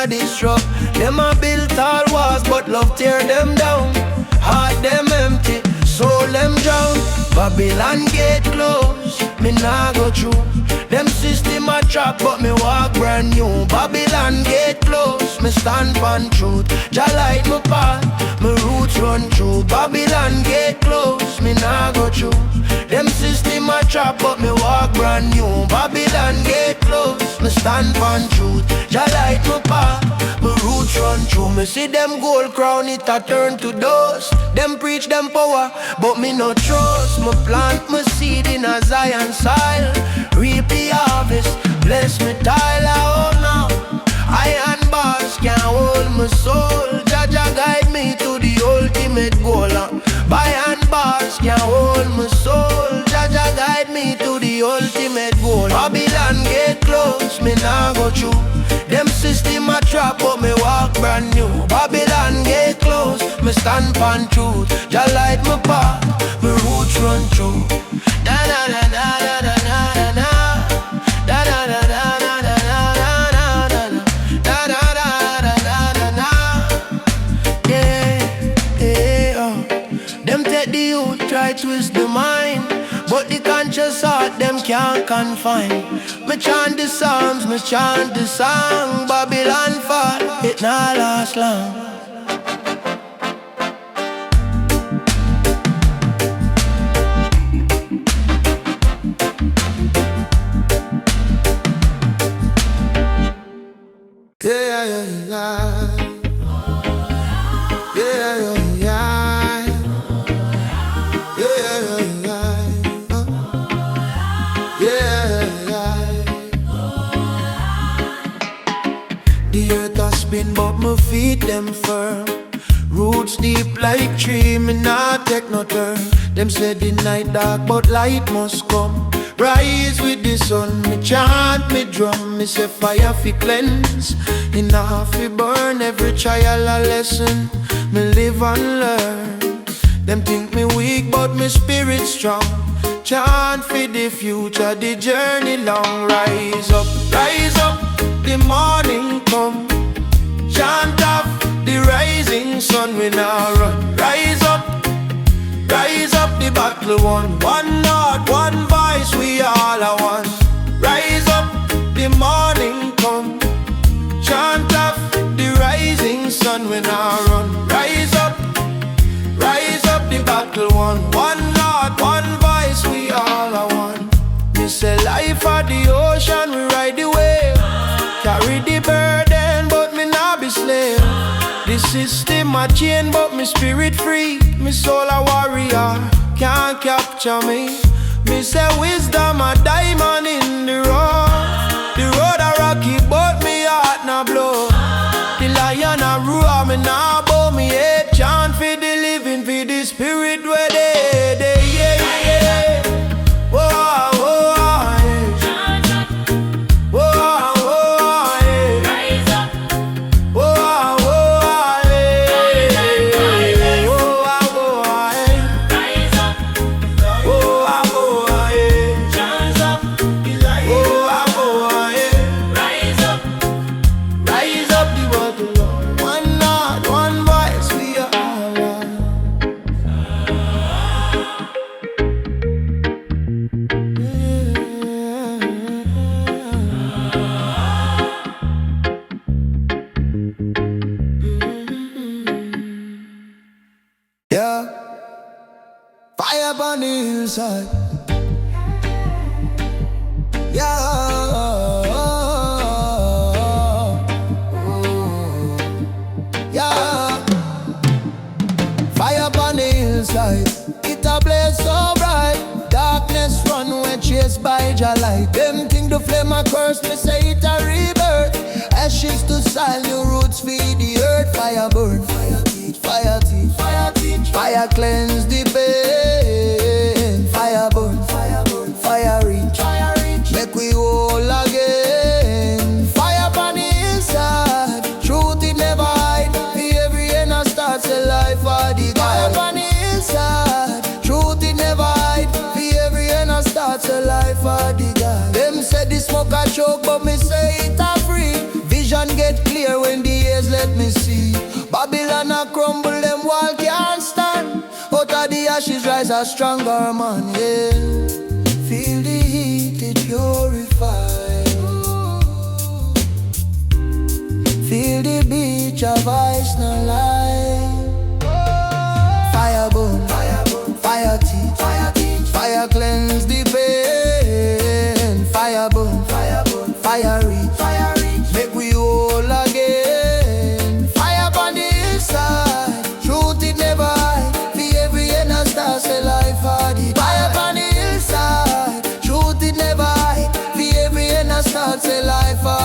a disrupt. Them a build tall walls, but love tear them down. Heart them empty, soul them drown. Babylon gate close, me nah go through. Them system a trap, but me walk brand new. Babylon gate close, me stand for truth. Jah light my path, my roots run through. Babylon gate close, me nah go through. Them system a trap, but me walk brand new. Babylon gate close, me stand for truth. Jah light my path, my roots run through. Me see them gold crown, it a turn to dust. Them preach them power, but me no trust. Me plant my seed in a Zion soil. Reap the harvest, bless me tile. Oh no, iron bars can't hold my soul. Jah Jah guide me to the ultimate goal. Iron bars can't hold my soul. Jah Jah guide me to the ultimate goal. Babylon gate close, me nah go through. Them system a trap, but me walk brand new. Babylon gate close, me stand for truth. Jah light my path, my roots run through. Da da da da da da da da. Da da da da da da da da da da da da da da. Yeah, yeah, oh. Them take the youth, try twist the mind, but the conscious heart them can't confine. Me chant the psalms, me chant the song. Babylon fall, it not last long. Yeah, yeah, yeah. Yeah, yeah, yeah. Yeah, yeah, yeah. Yeah, yeah. The earth has spin, but my feet them firm. Roots deep like tree, me not take no turn. Them say the night dark, but light must come. Rise with the sun, me chant, me drum. Me say fire fi cleanse, enough fi burn. Every trial a lesson, me live and learn. Them think me weak, but me spirit strong. Chant for the future, the journey long. Rise up, the morning come. Chant up, the rising sun we now run. Rise up, the battle won. One Lord, one voice, we all are one. Rise up, the morning come. Chant up, the rising sun we now run. Rise up, the battle won. One Lord, one voice, we all are one. Me say life at the ocean, we ride the wave. Carry the burden, but me not be slave. The system a chain, but me spirit free. Me soul a warrior, can't capture me. Me say wisdom a diamond in the road. The road a rocky, but me heart na blow. The lion a roar, me nah bow me head. Chant for the living, for the spirit where they yeah, yeah. Whoa, whoa, yeah. Whoa, whoa, yeah. Rise up. Whoa, whoa, yeah. Whoa, whoa, yeah. Rise up. Whoa, whoa, yeah. Chant up. Whoa, whoa, yeah. Rise up. Rise up the battle, Lord. One Lord, one voice, we are all one. Yeah, fire burn the hillside. Yeah, yeah. Fire burn the hillside. It a blaze so bright. Darkness run when chased by Jah light. Them think the flame a curse, me say it a rebirth. Ashes to soil, new roots feed the earth. Fire burn, fire teach, fire teach, fire teach. Fire cleanse the pain. Fire burn, fire reach, make we whole again. Fire upon the inside, truth it never hide. The every end starts a life for the guide. Fire upon the inside, truth it never hide. The every end starts a life for the guide. Them say the smoke a choke, but me say it a free. Vision get clear when a crumble, them wall can't stand. Out of the ashes rise a stronger man, yeah. Feel the heat, it purifies. Feel the beach of ice, no lie. Fire burn, fire teach, fire cleanse the pain. Fire burn, fire reach, make we whole again. Fire on the hillside, truth it never hide. For every inner star, say life hard. Fire on the hillside, truth it never hide. For every inner star, say life hard.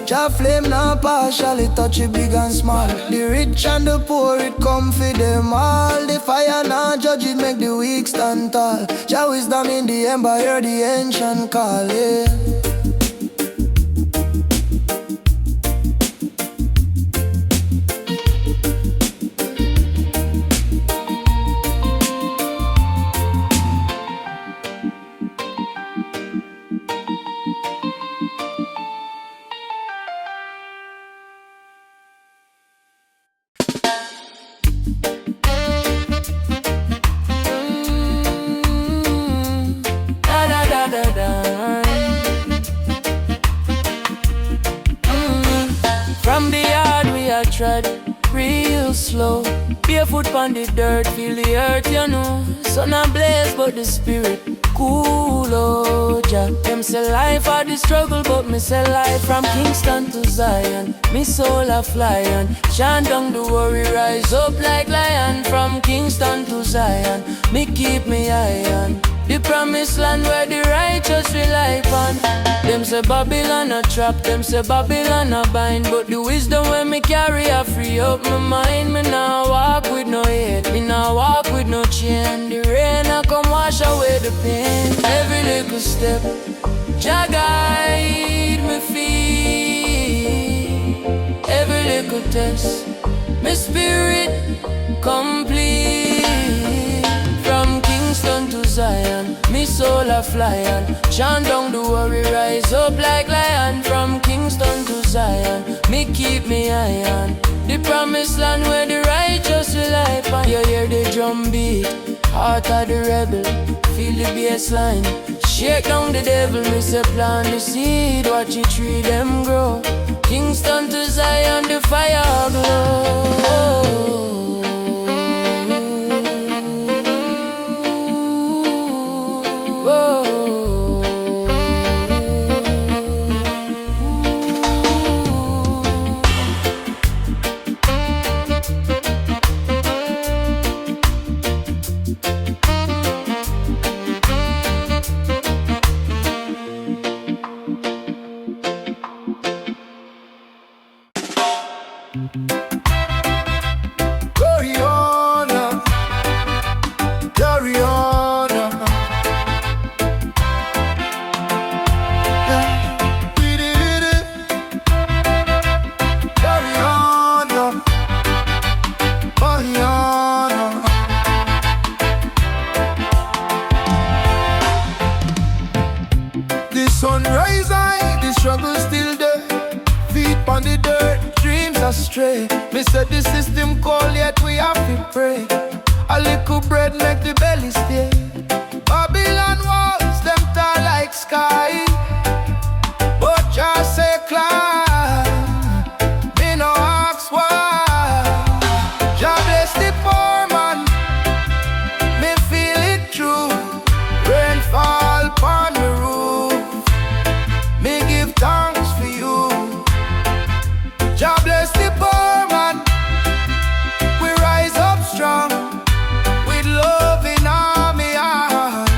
Jah flame now partially touch it big and small. The rich and the poor it come for them all. The fire now judge it make the weak stand tall. Jah wisdom in the ember hear the ancient call, yeah. From the yard we are tread real slow. Barefoot on the dirt, feel the earth, you know. Sun a blaze, but the spirit cool, oh Jah. Them say life are the struggle, but me say life from Kingston to Zion. Me soul a flying, chant down the worry, rise up like lion. From Kingston to Zion, me keep me iron. The promised land where the righteous rely upon. Them say Babylon a trap, them say Babylon a bind. But the wisdom when me carry a free up my mind. Me now walk with no hate, me now walk with no chain. The rain a come wash away the pain. Every little step, Jah guide me feet. Every little test, my spirit complete. From Kingston to Zion, me soul a flying. Chant down the worry, rise up like lion. From Kingston to Zion, me keep me iron. The promised land where the righteous rely upon. You hear the drum beat, heart of the rebel. Feel the bass line, shake down the devil. Me say plant the seed, watch the tree them grow. Kingston to Zion, the fire glow. Astray. Me said the system call yet we have to pray. A little bread make the belly stay. Babylon walls them tall like sky, but just say climb. Me no ask why. Jah bless the poor man, me feel it true. Rain fall upon the roof, me give thanks for you. Jah bless the poor man, we rise up strong. With love in our heart,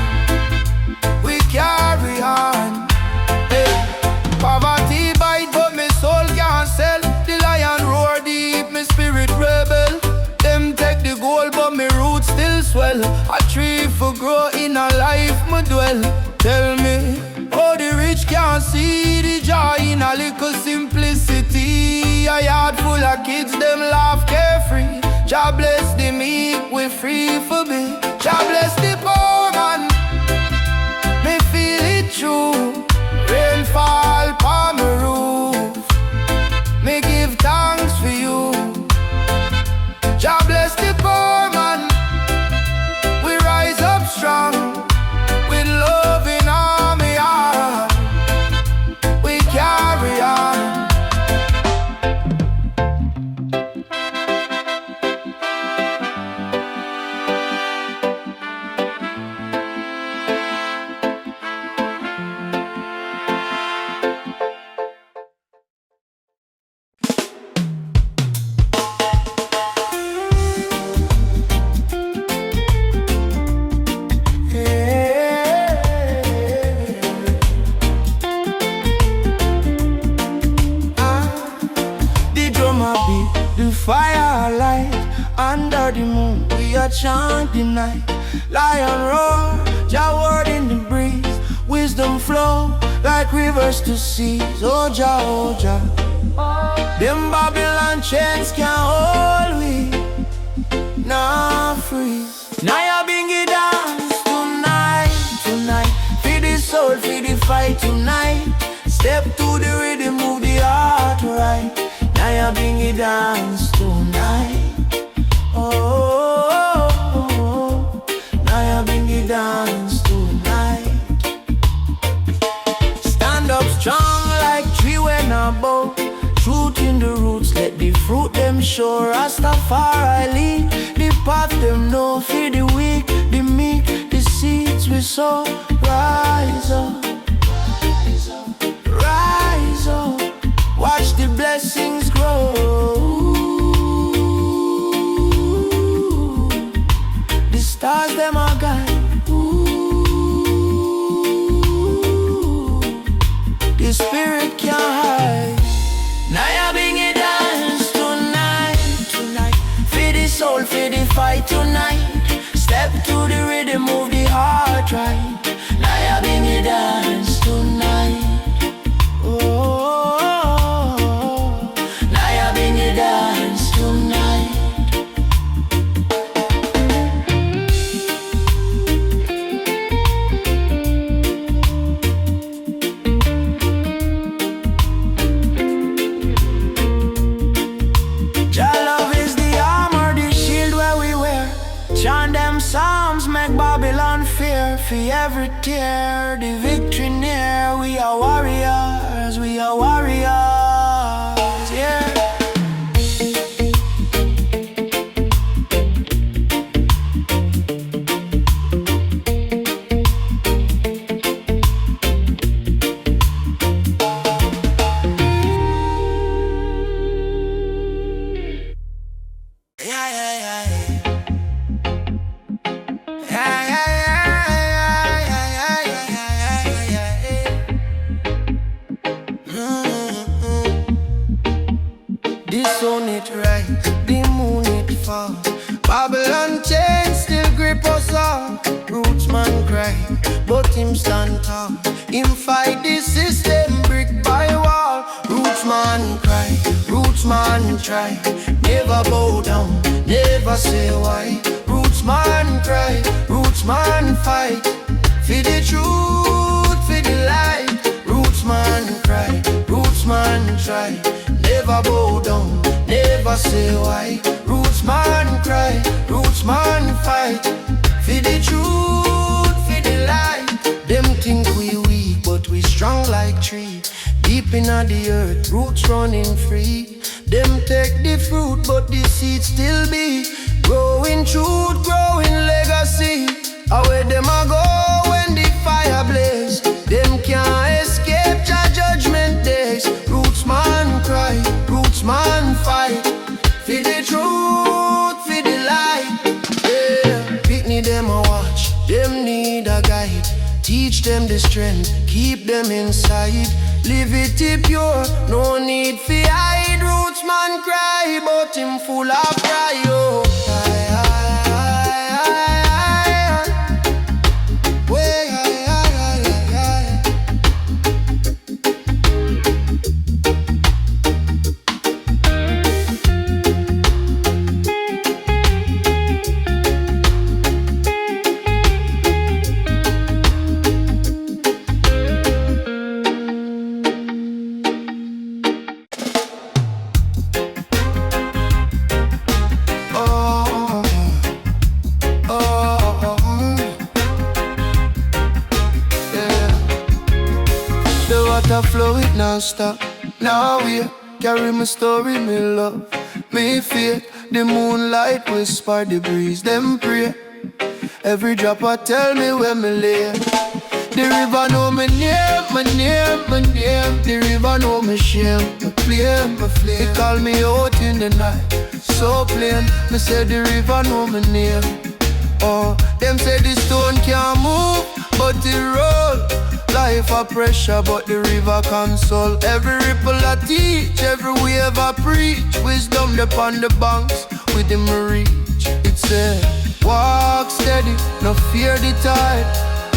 we carry on. Hey. Poverty bite but me soul can't sell. The lion roar deep, me spirit rebel. Them take the gold but me roots still swell. A tree for grow in a life me dwell. Tell me how the rich can't see the joy in a little simplicity. A yard full of kids, them laugh carefree. Jah bless the meek, we free for be. Jah bless the poor man, me feel it true. Rain fall upon the roof, me give thanks for you. a be the firelight. Under the moon, we are chanting night. Lion roar, Jah word in the breeze. Wisdom flow like rivers to seas. Oh Jah, them Babylon chains can't hold we. Nah freeze. Nyabinghi dance tonight. Feed the soul, feed the fight tonight. Step to the rhythm, move the heart right. Nyabinghi dance tonight. Oh, Nyabinghi dance tonight. Stand up strong like tree when a bow. Truth in the roots, let the fruit them show. Rastafari lead the path them know. Feed the weak, the meek, the seeds we sow. Rise up, rise up. Watch the blessings grow. The stars them are guide. The spirit can't hide. Nyabinghi dance tonight. Feed the soul, feed the fight tonight. Step to the rhythm, move the heart right. Nyabinghi dance tonight. Oh, Nyabinghi dance tonight. Chant them psalms, make Babylon fear. For every tear, the victory near. We are warriors, yeah. The sun it rise, the moon it fall. Babylon chains still grip us all. Rootsman cry, but him stand tall. Him fight the system brick by wall. Rootsman cry, rootsman try. Never bow down, never say why. Rootsman cry, rootsman fight. For the truth, for the light. Rootsman cry, rootsman try. Never bow down, never say why. Rootsman cry, rootsman fight. For the truth, for the light. Them think we weak, but we strong like tree. Deep in the earth, roots running free. Them take the fruit, but the seed still be. Growing truth, growing legacy. Away them a go when the fire blaze. Them can't escape your judgment days. Rootsman cry, rootsman fight. For the truth, for the light. Yeah, Pitney them a watch, them need a guide. Teach them the strength, keep them inside. Live it pure, no need for hide. Rootsman cry, but him full of pride. Oh. Flow it non-stop. Now we carry my story, me love, me faith. The moonlight whisper, the breeze, them pray. Every drop I tell me where me lay. The river know my name, my name, my name. The river know my shame, my flame, my flame. They call me out in the night, so plain. Me say the river know my name. Oh, them say the stone can't move, but it roll. Life a pressure, but the river console. Every ripple I teach, every wave I preach. Wisdom upon the banks, with him reach. It said, walk steady, no fear the tide.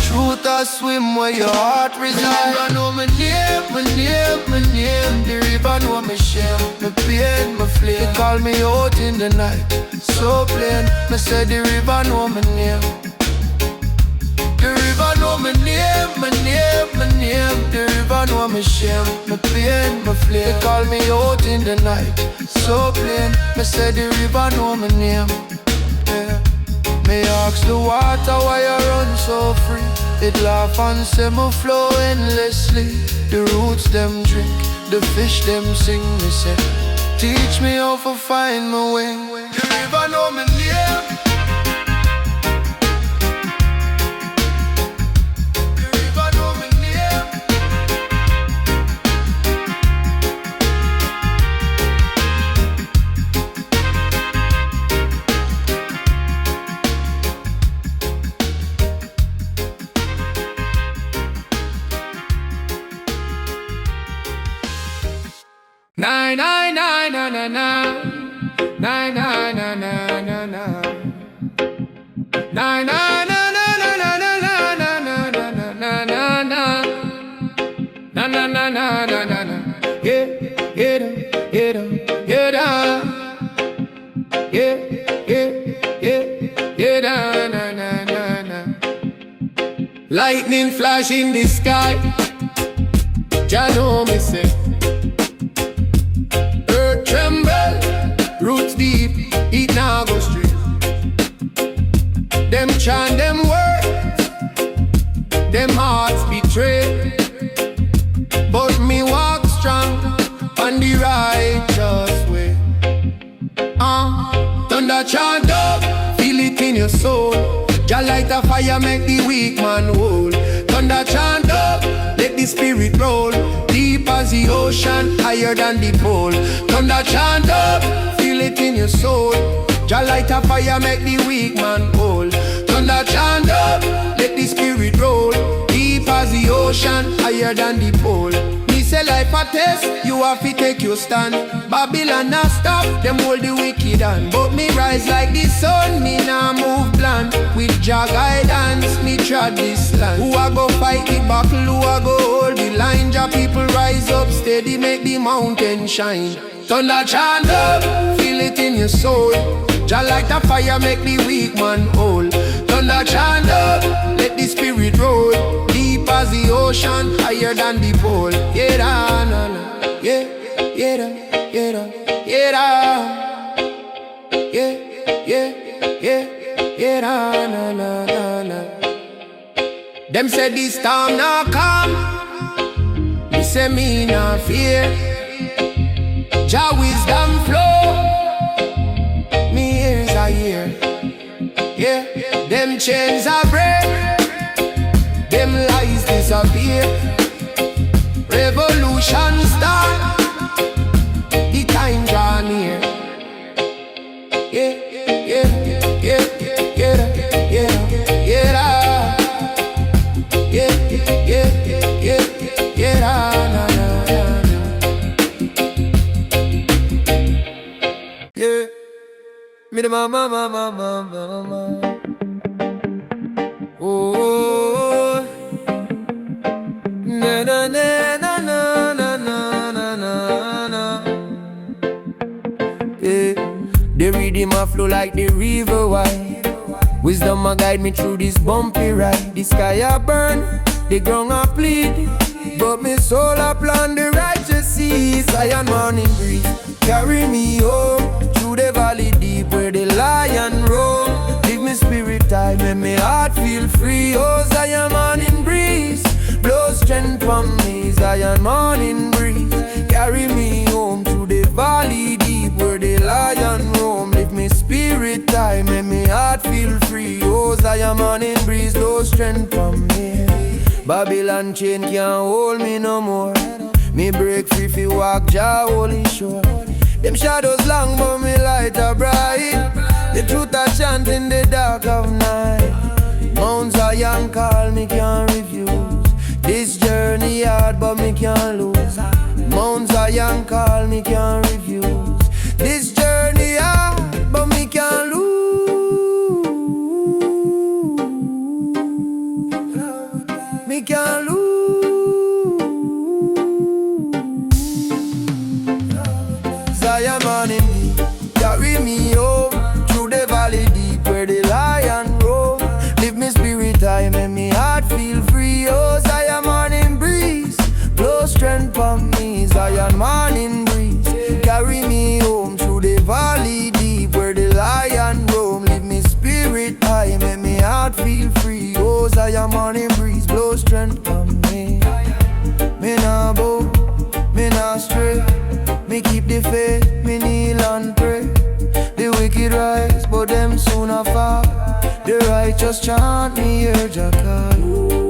Truth I swim where your heart resides. I know my name, my name, my name. The river know my shame, my pain, my flame. They call me out in the night, so plain. Me say the river know my name. The river know my name, my name, my name. The river know my shame, my pain, my flame. They call me out in the night, so plain. Me say the river know my name. Yeah. Me ask the water why I run so free. It laugh and say me flow endlessly. The roots them drink, the fish them sing. Me say, teach me how to find my way. The river know my name. The river know my name. Na na na na na na na na na na na na na na na na lightning flash in the sky. Jah know me say. Earth tremble, roots deep, it now go straight. Them chant them words, them hearts betray. But me walk strong on the righteous way. Thunder chant up, feel it in your soul. Jah light a fire, make the weak man whole. Thunder chant up, let the spirit roll. Deep as the ocean, higher than the pole. Thunder chant up, feel it in your soul. Jah light a fire, make the weak man whole. Thunder chant up, let the spirit roll. Deep as the ocean, higher than the pole. Me say life a test, you have to take your stand. Babylon not stop, them hold the wicked on. But me rise like the sun, me nah move bland. With Jah guidance, me trod this land. Who a go fight the battle, who a go hold the line? Jah people rise up steady, make the mountain shine. Thunder chant up, feel it in your soul. Jah light a fire, make the weak man whole. Thunder chant up, let the spirit roll. Deep as the ocean, higher than the pole. Yeah, da, na, na. Yeah, yeah, da, yeah, da, yeah, da. Yeah, yeah, yeah, yeah, da, na, na, na, na. Them say this storm not come. Me say me not fear. Jah wisdom flow. Me ears are here. Yeah, them chains are break. Them lies disappear. Revolution start. The time draw near. Yeah, yeah, yeah, yeah, yeah, yeah, yeah, yeah, yeah, yeah, yeah, na, na, na. Yeah, me the mama, mama, mama, mama. Oh, na na na na na na na na na. Yeah, the rhythm a flow like the river wide. Wisdom a guide me through this bumpy ride. The sky a burn, the ground a bleed, but me soul a plan the righteous seas. Iron morning breeze carry me home through the valley deep where the lion roam. Give me spirit time, make me heart feel free. Oh, Zion morning breeze, blow strength from me. Zion morning breeze, carry me home through the valley deep where the lion roam. Lift me spirit time, make me heart feel free. Oh, Zion morning breeze, blow strength from me. Babylon chain can't hold me no more. Me break free fi walk Jah holy shore. Them shadows long but me light a bright. The truth I chant in the dark of night. Mount Zion call me can't refuse. This This journey hard, but me can't lose. Mount Zion call, me can't refuse. This journey hard, but me can't lose. Me can't lose. Zion morning deep, carry me home through the valley deep where the lion roam. Live me spirit high, make me heart feel free. Oh, Zion morning breeze, blow strength from me. Zion morning breeze, carry me home through the valley deep where the lion roam. Live me spirit high, make me heart feel free. Oh, Zion morning breeze, blow strength from me. Me nah bow, me nah stray. Me keep the faith, me kneel and pray. The wicked rise, but them soon fall. The righteous chant me, hear Jah call.